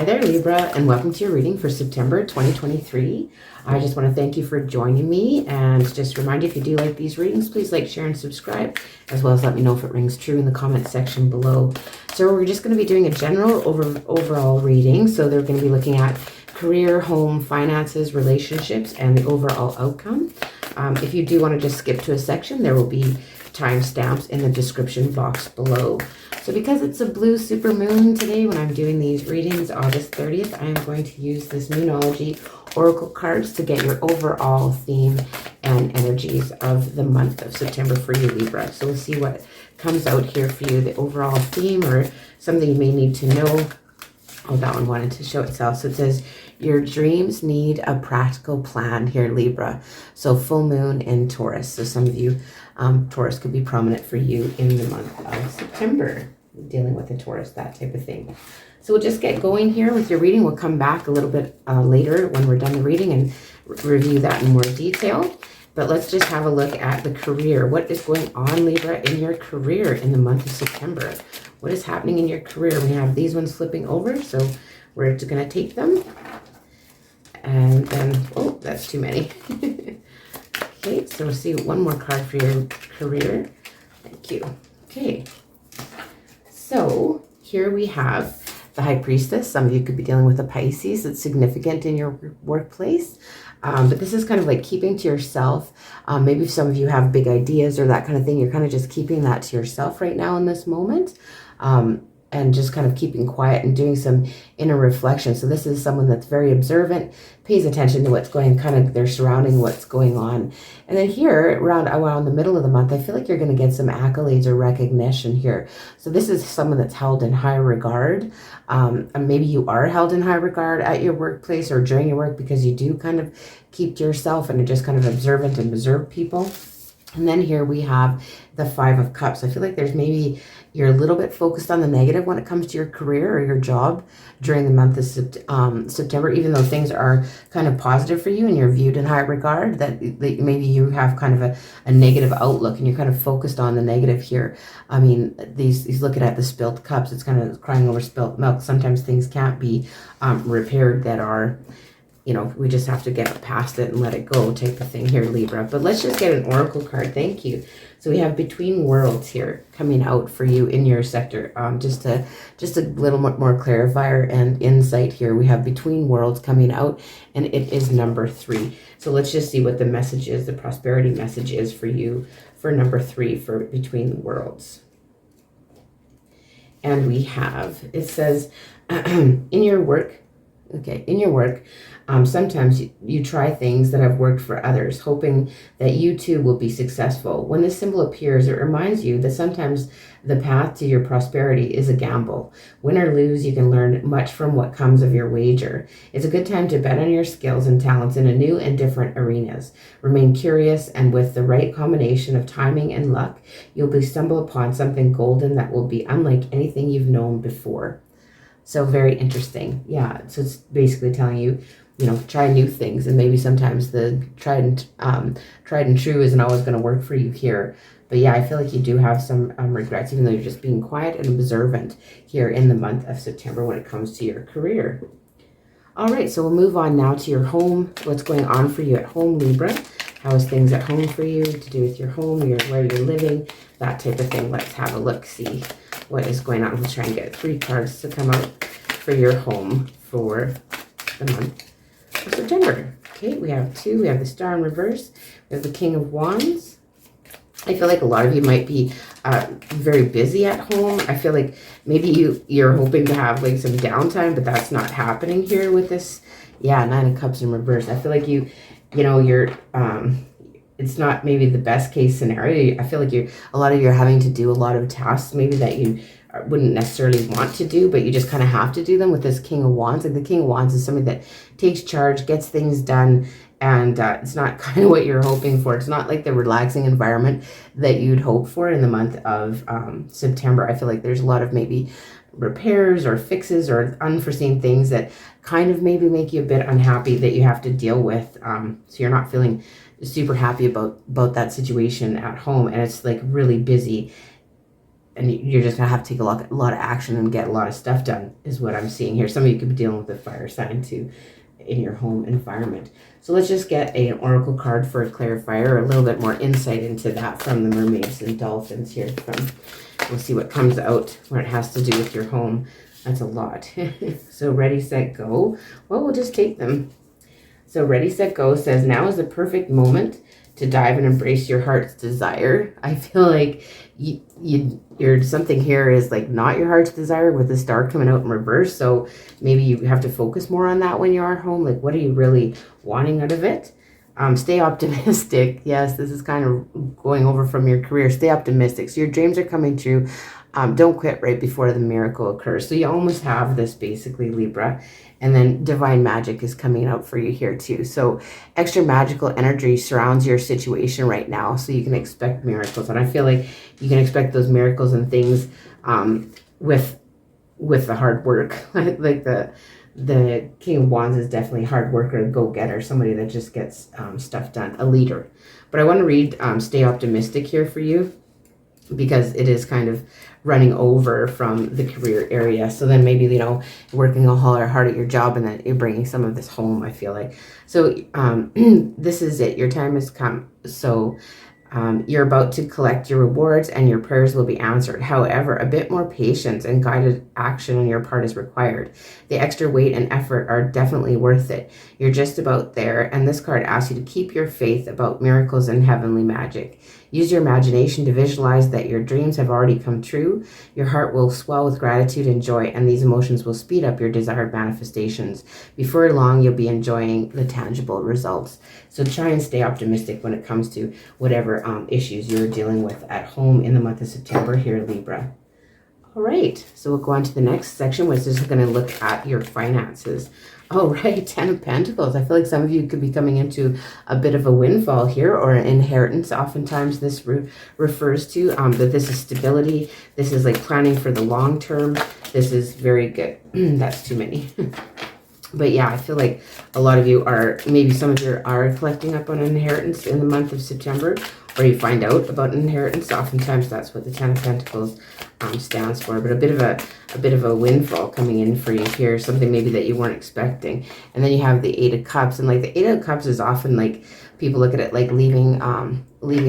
Hi there, Libra, and welcome to your reading for September 2023. I just want to thank you for joining me and just remind you, if you do like these readings, please like, share, and subscribe, as well as let me know if it rings true in the comment section below. So we're just going to be doing a general overall reading. So they're going to be looking at career, home, finances, relationships, and the overall outcome. If you do want to just skip to a section, there will be timestamps in the description box below. So because it's a blue super moon today when I'm doing these readings, August 30th, I am going to use this Moonology Oracle cards to get your overall theme and energies of the month of September for you, Libra. So we'll see what comes out here for you, the overall theme or something you may need to know. Oh, that one wanted to show itself. So it says, your dreams need a practical plan here, Libra. So full moon in Taurus. So some of you, Taurus could be prominent for you in the month of September, dealing with a Taurus, that type of thing. So we'll just get going here with your reading. We'll come back a little bit later when we're done the reading and review that in more detail. But let's just have a look at the career. What is going on, Libra, in your career in the month of September? What is happening in your career? We have these ones flipping over, so we're just going to take them. And then, oh, that's too many. Okay, so we'll see one more card for your career. Thank you. Okay, so here we have the High Priestess. Some of you could be dealing with a Pisces. It's significant in your workplace. But this is kind of like keeping to yourself. Maybe some of you have big ideas or that kind of thing. You're kind of just keeping that to yourself right now in this moment. And just kind of keeping quiet and doing some inner reflection. So this is someone that's very observant, pays attention to what's going, kind of their surrounding, what's going on. And then here, around the middle of the month, I feel like you're going to get some accolades or recognition here. So this is someone that's held in high regard. And maybe you are held in high regard at your workplace or during your work because you do kind of keep to yourself and are just kind of observant and observe people. And then here we have the Five of Cups. I feel like there's maybe you're a little bit focused on the negative when it comes to your career or your job during the month of September, even though things are kind of positive for you and you're viewed in high regard, that maybe you have kind of a negative outlook and you're kind of focused on the negative here. I mean, these looking at the spilt cups, it's kind of crying over spilt milk. Sometimes things can't be repaired that are, you know, we just have to get past it and let it go type of thing here, Libra. But let's just get an oracle card. Thank you. So we have Between Worlds here coming out for you in your sector. Just a little more clarifier and insight here. We have Between Worlds coming out, and it is number 3. So let's just see what the message is, the prosperity message is for you for number 3 for Between Worlds. And we have, it says, in your work, okay, in your work, sometimes you try things that have worked for others, hoping that you too will be successful. When this symbol appears, it reminds you that sometimes the path to your prosperity is a gamble. Win or lose, you can learn much from what comes of your wager. It's a good time to bet on your skills and talents in a new and different arenas. Remain curious, and with the right combination of timing and luck, you'll stumble upon something golden that will be unlike anything you've known before. So very interesting. Yeah, so it's basically telling you, you know, try new things, and maybe sometimes the tried and true isn't always going to work for you here. But yeah, I feel like you do have some regrets, even though you're just being quiet and observant here in the month of September when it comes to your career. All right, so we'll move on now to your home. What's going on for you at home, Libra? How is things at home for you to do with your home, where you're living, that type of thing. Let's have a look, see what is going on. We'll try and get 3 cards to come out for your home for the month of September. Okay, we have 2. We have the Star in reverse. We have the King of Wands. I feel like a lot of you might be very busy at home. I feel like maybe you're hoping to have like some downtime, but that's not happening here with this. Yeah, 9 of Cups in reverse. I feel like you know, you're it's not maybe the best case scenario. I feel like a lot of you are having to do a lot of tasks maybe that you wouldn't necessarily want to do, but you just kind of have to do them with this King of Wands. Like the King of Wands is somebody that takes charge, gets things done, and it's not kind of what you're hoping for. It's not like the relaxing environment that you'd hope for in the month of September. I feel like there's a lot of maybe repairs or fixes or unforeseen things that kind of maybe make you a bit unhappy that you have to deal with. So you're not feeling super happy about that situation at home, and it's like really busy. and you're just gonna have to take a lot of action and get a lot of stuff done, is what I'm seeing here. Some of you could be dealing with a fire sign too in your home environment. So let's just get an oracle card for a clarifier, or a little bit more insight into that from the mermaids and dolphins here. We'll see what comes out when it has to do with your home. That's a lot. So ready, set, go. Well, we'll just take them. So ready, set, go says, now is the perfect moment to dive and embrace your heart's desire. I feel like you're something here is like not your heart's desire, with the star coming out in reverse. So maybe you have to focus more on that when you are home. Like, what are you really wanting out of it? Stay optimistic. Yes, this is kind of going over from your career. Stay optimistic. So your dreams are coming true. Don't quit right before the miracle occurs. So you almost have this basically, Libra. And then divine magic is coming out for you here too. So extra magical energy surrounds your situation right now. So you can expect miracles. And I feel like you can expect those miracles and things with the hard work. Like the King of Wands is definitely a hard worker, a go-getter, somebody that just gets stuff done, a leader. But I want to read Stay Optimistic here for you, because it is kind of running over from the career area. So then maybe, you know, working a hard at your job, and then you're bringing some of this home, I feel like. So this is it. Your time has come. So you're about to collect your rewards, and your prayers will be answered. However, a bit more patience and guided action on your part is required. The extra weight and effort are definitely worth it. You're just about there, and this card asks you to keep your faith about miracles and heavenly magic. Use your imagination to visualize that your dreams have already come true. Your heart will swell with gratitude and joy, and these emotions will speed up your desired manifestations. Before long, you'll be enjoying the tangible results. So try and stay optimistic when it comes to whatever issues you're dealing with at home in the month of September here, Libra. All right, so we'll go on to the next section, which is going to look at your finances. All right, 10 of Pentacles. I feel like some of you could be coming into a bit of a windfall here, or an inheritance. Oftentimes this refers to that this is stability. This is like planning for the long term. This is very good. That's too many. But yeah, I feel like a lot of you are, maybe some of you are collecting up on an inheritance in the month of September, or you find out about an inheritance. Oftentimes that's what the 10 of Pentacles stands for. But a bit of a windfall coming in for you here, something maybe that you weren't expecting. And then you have the 8 of Cups, and like the 8 of Cups is often like, people look at it like leaving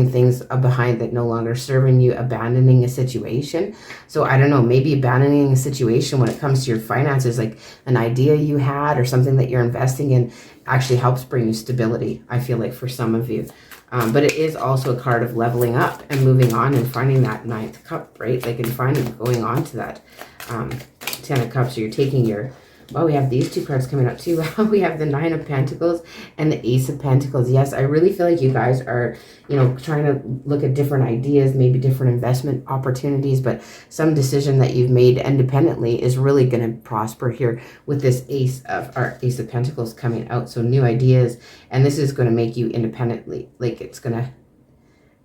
things behind that no longer serving you, abandoning a situation. So I don't know, maybe abandoning a situation when it comes to your finances, like an idea you had or something that you're investing in, actually helps bring you stability, I feel like, for some of you. But it is also a card of leveling up and moving on and finding that 9th cup, right? Like, and finding, going on to that 10 of Cups. So you're taking your, well, we have these two cards coming up too. We have the 9 of Pentacles and the Ace of Pentacles. Yes, I really feel like you guys are, you know, trying to look at different ideas, maybe different investment opportunities, but some decision that you've made independently is really going to prosper here with this Ace of Pentacles coming out. So new ideas, and this is going to make you independently, like it's going to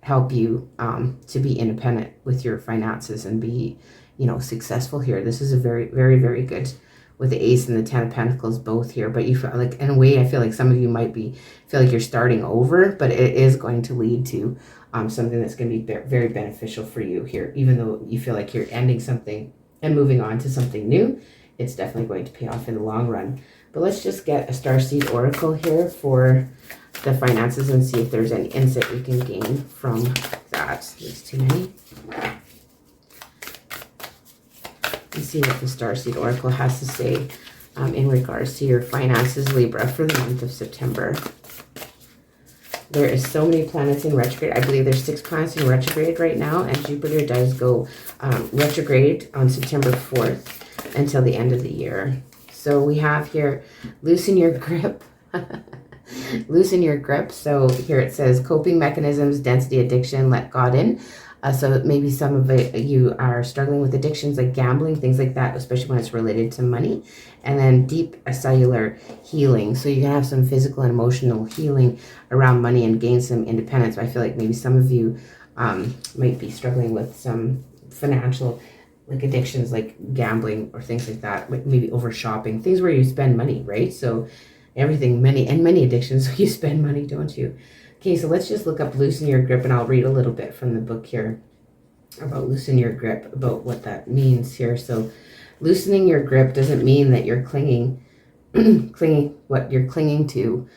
help you to be independent with your finances and be, you know, successful here. This is a very, very, very good, with the Ace and the 10 of Pentacles both here. But you feel like, in a way, I feel like some of you might feel like you're starting over, but it is going to lead to something that's going to be very beneficial for you here. Even though you feel like you're ending something and moving on to something new, it's definitely going to pay off in the long run. But let's just get a Starseed Oracle here for the finances and see if there's any insight we can gain from that. There's too many. And see what the Starseed Oracle has to say in regards to your finances, Libra, for the month of September. There is so many planets in retrograde. I believe there's 6 planets in retrograde right now, and Jupiter does go retrograde on September 4th until the end of the year. So we have here, loosen your grip. Loosen your grip. So here it says coping mechanisms, density, addiction, let God in. So maybe some of you are struggling with addictions like gambling, things like that, especially when it's related to money. And then deep cellular healing. So you can have some physical and emotional healing around money and gain some independence. I feel like maybe some of you might be struggling with some financial like addictions like gambling or things like that, like maybe over shopping, things where you spend money, right? So everything, many addictions, you spend money, don't you? Okay, so let's just look up loosen your grip, and I'll read a little bit from the book here. about loosen your grip, about what that means here. So loosening your grip doesn't mean that you're clinging, what you're clinging to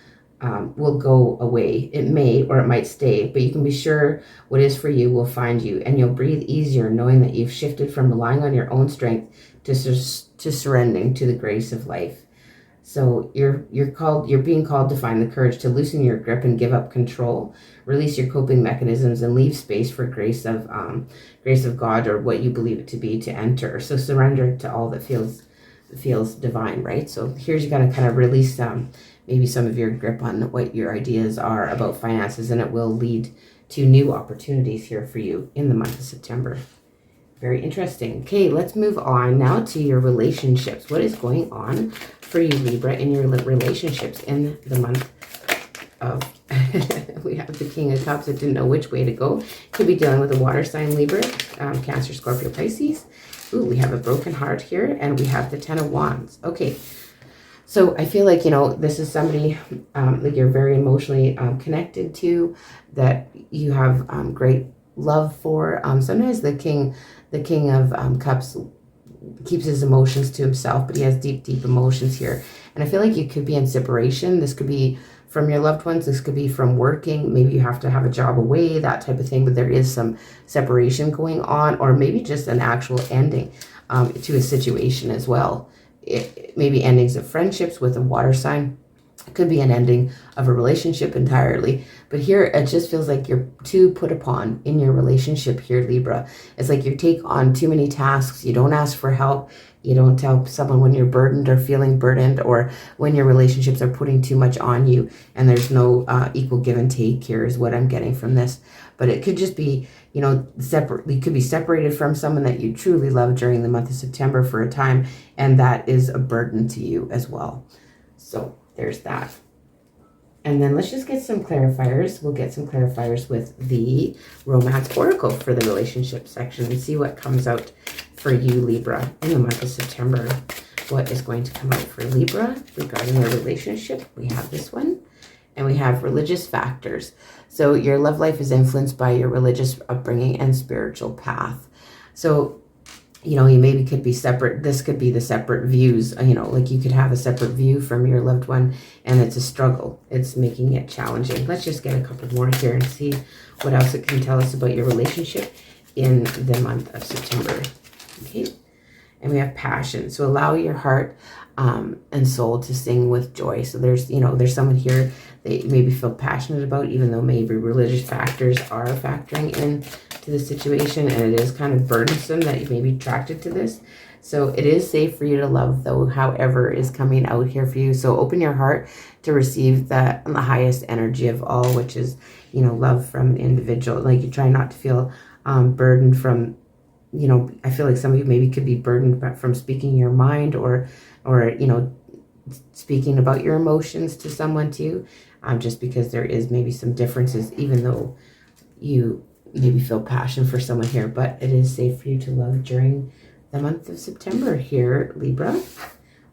will go away. It may, or it might stay, but you can be sure what is for you will find you, and you'll breathe easier knowing that you've shifted from relying on your own strength to surrendering to the grace of life. So you're being called to find the courage to loosen your grip and give up control, release your coping mechanisms, and leave space for grace of God, or what you believe it to be, to enter. So surrender to all that feels divine, right? So here's, you got to kind of release maybe some of your grip on what your ideas are about finances, and it will lead to new opportunities here for you in the month of September. Very interesting. Okay, let's move on now to your relationships. What is going on for you, Libra, in your relationships in the month of... we have the King of Cups. I didn't know which way to go. Could be dealing with a water sign, Libra, Cancer, Scorpio, Pisces. Ooh, we have a broken heart here, and we have the Ten of Wands. Okay, so I feel like, this is somebody that you're very emotionally connected to, that you have great love for. Sometimes the King of Cups keeps his emotions to himself, but he has deep emotions here. And I feel like you could be in separation. This could be from your loved ones. This could be from working. Maybe you have to have a job away, that type of thing. But there is some separation going on, or maybe just an actual ending to a situation as well. Maybe endings of friendships with a water sign. It could be an ending of a relationship entirely. But here, it just feels like you're too put upon in your relationship here, Libra. It's like you take on too many tasks. You don't ask for help. You don't tell someone when you're burdened or feeling burdened, or when your relationships are putting too much on you, and there's no equal give and take here, is what I'm getting from this. But it could just be, separate. You could be separated from someone that you truly love during the month of September for a time, and that is a burden to you as well. So there's that. And then let's just get some clarifiers. We'll get some clarifiers with the Romance Oracle for the relationship section, and see what comes out for you, Libra, in the month of September. What is going to come out for Libra regarding their relationship? We have this one. And we have religious factors. So your love life is influenced by your religious upbringing and spiritual path. So, you maybe could be separate. This could be the separate views, like you could have a separate view from your loved one, and it's a struggle. It's making it challenging. Let's just get a couple more here and see what else it can tell us about your relationship in the month of September. Okay. And we have passion. So allow your heart and soul to sing with joy. So there's someone here that you maybe feel passionate about, even though maybe religious factors are factoring in to the situation, and it is kind of burdensome that you may be attracted to this. So it is safe for you to love, though, however is coming out here for you. So open your heart to receive the highest energy of all, which is, love from an individual. Like, you try not to feel burdened from, I feel like some of you maybe could be burdened from speaking your mind, or speaking about your emotions to someone too, just because there is maybe some differences, even though you maybe feel passion for someone here. But it is safe for you to love during the month of September here, Libra.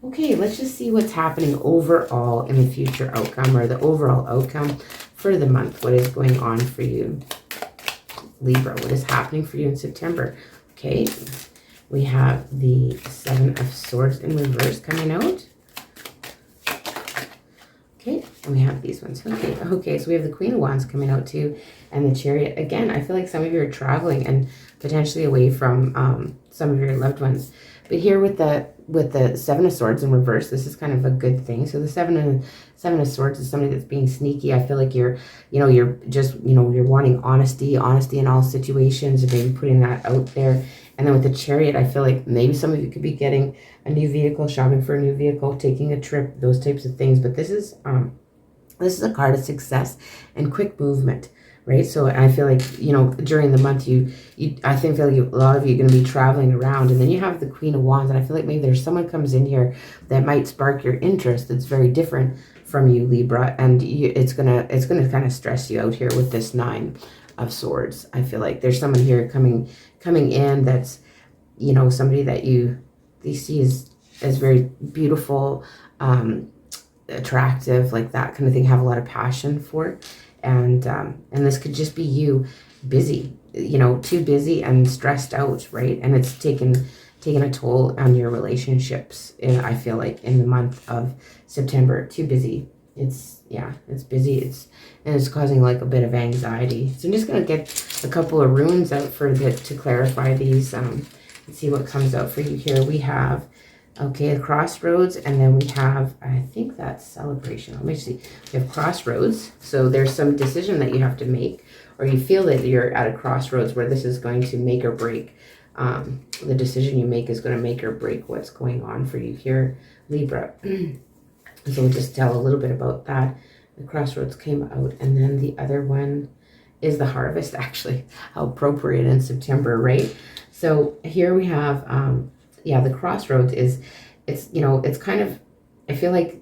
Okay, let's just see what's happening overall in the future outcome, or the overall outcome for the month. What is going on for you, Libra? What is happening for you in September? Okay, we have the Seven of Swords in reverse coming out. Okay, and we have these ones. Okay, so we have the Queen of Wands coming out too, and the Chariot. Again, I feel like some of you are traveling and potentially away from some of your loved ones. But here with the Seven of Swords in reverse, this is kind of a good thing. So the Seven of Swords is somebody that's being sneaky. I feel like you're wanting honesty in all situations, and maybe putting that out there. And then with the Chariot, I feel like maybe some of you could be getting a new vehicle, shopping for a new vehicle, taking a trip, those types of things. But this is a card of success and quick movement, right? So I feel like, during the month, I feel like a lot of you are going to be traveling around. And then you have the Queen of Wands, and I feel like maybe there's someone comes in here that might spark your interest that's very different from you, Libra, and it's gonna kind of stress you out here with this Nine of Swords. I feel like there's someone here coming in that's, somebody that you see as very beautiful, attractive, like that kind of thing, have a lot of passion for. And this could just be you busy too busy and stressed out, right? And it's taken a toll on your relationships. And I feel like in the month of September, too busy. It's busy. It's causing like a bit of anxiety. So I'm just gonna get a couple of runes out to clarify these. And see what comes out for you here. We have a crossroads, and then we have, I think that's celebration. Let me see. We have crossroads. So there's some decision that you have to make, or you feel that you're at a crossroads where this is going to make or break. The decision you make is going to make or break what's going on for you here, Libra. So we'll just tell a little bit about that. The crossroads came out, and then the other one is the harvest, actually. How appropriate in September, right? So here we have, the crossroads it's kind of, I feel like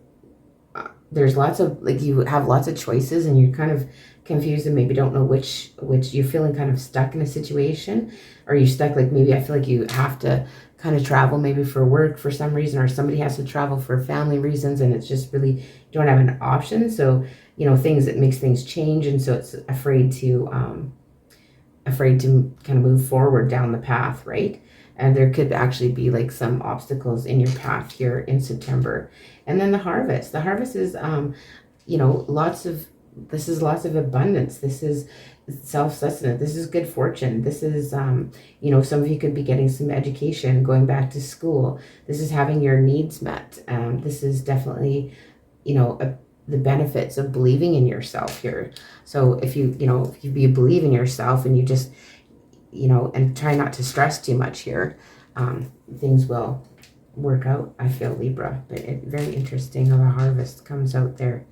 there's lots of, like, you have lots of choices and you're kind of confused and maybe don't know which you're feeling kind of stuck in a situation, or you're stuck, like maybe I feel like you have to kind of travel maybe for work for some reason, or somebody has to travel for family reasons, and it's just really, you don't have an option. So, things that makes things change, and so it's afraid to kind of move forward down the path, right? And there could actually be like some obstacles in your path here in September. And then the harvest is lots of abundance. This is self-sustenance. This is good fortune. This is some of you could be getting some education, going back to school. This is having your needs met. This is definitely the benefits of believing in yourself here. So if you believe in yourself, and you just and try not to stress too much here, things will work out, I feel, Libra. But very interesting how a harvest comes out there.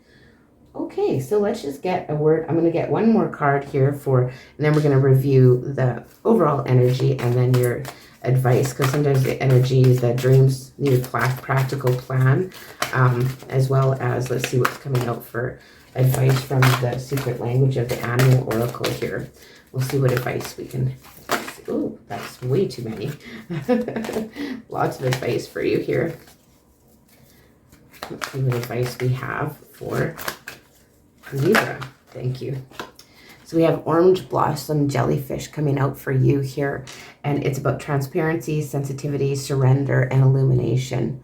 Okay, so let's just get a word. I'm going to get one more card here and then we're going to review the overall energy and then your advice, because sometimes the energy is that dreams need a practical plan, as well as, let's see what's coming out for advice from the secret language of the animal oracle here. We'll see what advice we can. Oh, that's way too many. Lots of advice for you here. Let's see what advice we have for Libra. Thank you. So we have orange blossom jellyfish coming out for you here. And it's about transparency, sensitivity, surrender, and illumination.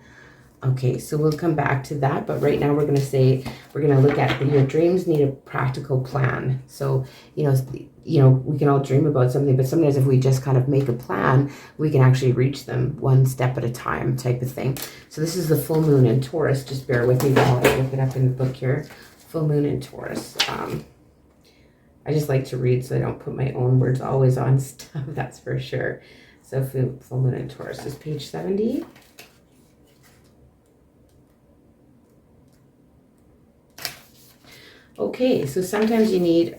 Okay, so we'll come back to that. But right now we're going to look at your dreams need a practical plan. So, we can all dream about something, but sometimes if we just kind of make a plan, we can actually reach them one step at a time, type of thing. So this is the full moon in Taurus. Just bear with me while I look it up in the book here. Full moon in Taurus. I just like to read so I don't put my own words always on stuff, that's for sure. So full moon in Taurus is page 70. Okay, so sometimes you need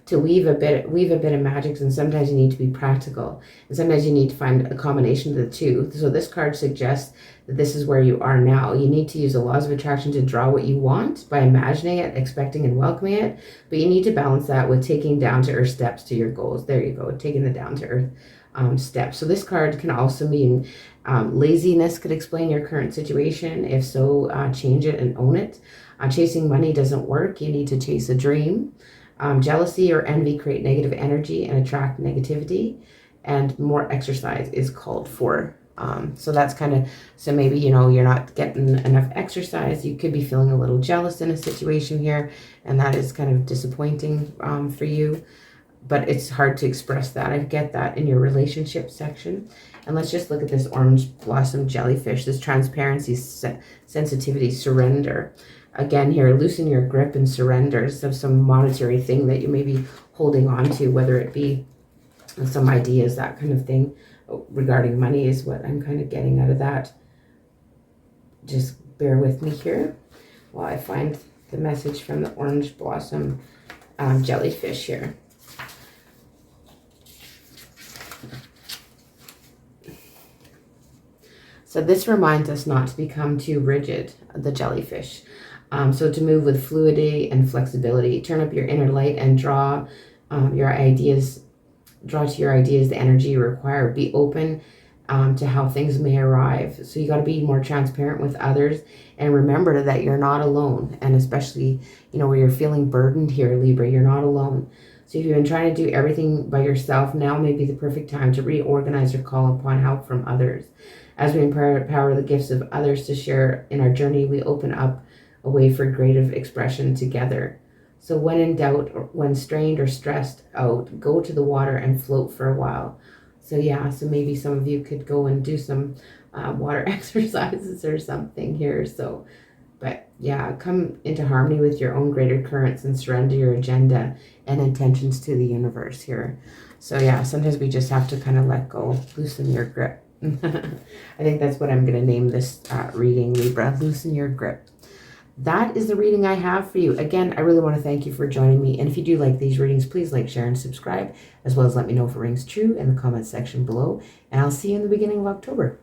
to weave a bit of magic, and sometimes you need to be practical, and sometimes you need to find a combination of the two. So this card suggests that this is where you are now. You need to use the laws of attraction to draw what you want by imagining it, expecting and welcoming it, but you need to balance that with taking down-to-earth steps to your goals. There you go, taking the down-to-earth steps. So this card can also mean laziness could explain your current situation. If so, change it and own it. Chasing money doesn't work. You need to chase a dream. Jealousy or envy create negative energy and attract negativity, and more exercise is called for. So that's kind of, so maybe, you're not getting enough exercise. You could be feeling a little jealous in a situation here, and that is kind of disappointing for you, but it's hard to express that. I get that in your relationship section. And let's just look at this orange blossom jellyfish, this transparency, sensitivity, surrender. Again here, loosen your grip and surrender. So some monetary thing that you may be holding on to, whether it be some ideas, that kind of thing regarding money is what I'm kind of getting out of that. Just bear with me here while I find the message from the orange blossom jellyfish here. So this reminds us not to become too rigid, the jellyfish. So to move with fluidity and flexibility, turn up your inner light and draw to your ideas the energy you require. Be open to how things may arrive. So you got to be more transparent with others, and remember that you're not alone. And especially, where you're feeling burdened here, Libra, you're not alone. So if you've been trying to do everything by yourself, now may be the perfect time to reorganize or call upon help from others. As we empower the gifts of others to share in our journey, we open up a way for creative expression together. So when in doubt, or when strained or stressed out, go to the water and float for a while. So yeah, so maybe some of you could go and do some water exercises or something here. So, but yeah, come into harmony with your own greater currents and surrender your agenda and intentions to the universe here. So yeah, sometimes we just have to kind of let go, loosen your grip. I think that's what I'm going to name this reading, Libra, loosen your grip. That is the reading I have for you. Again, I really want to thank you for joining me. And if you do like these readings, please like, share, and subscribe, as well as let me know if it rings true in the comments section below. And I'll see you in the beginning of October.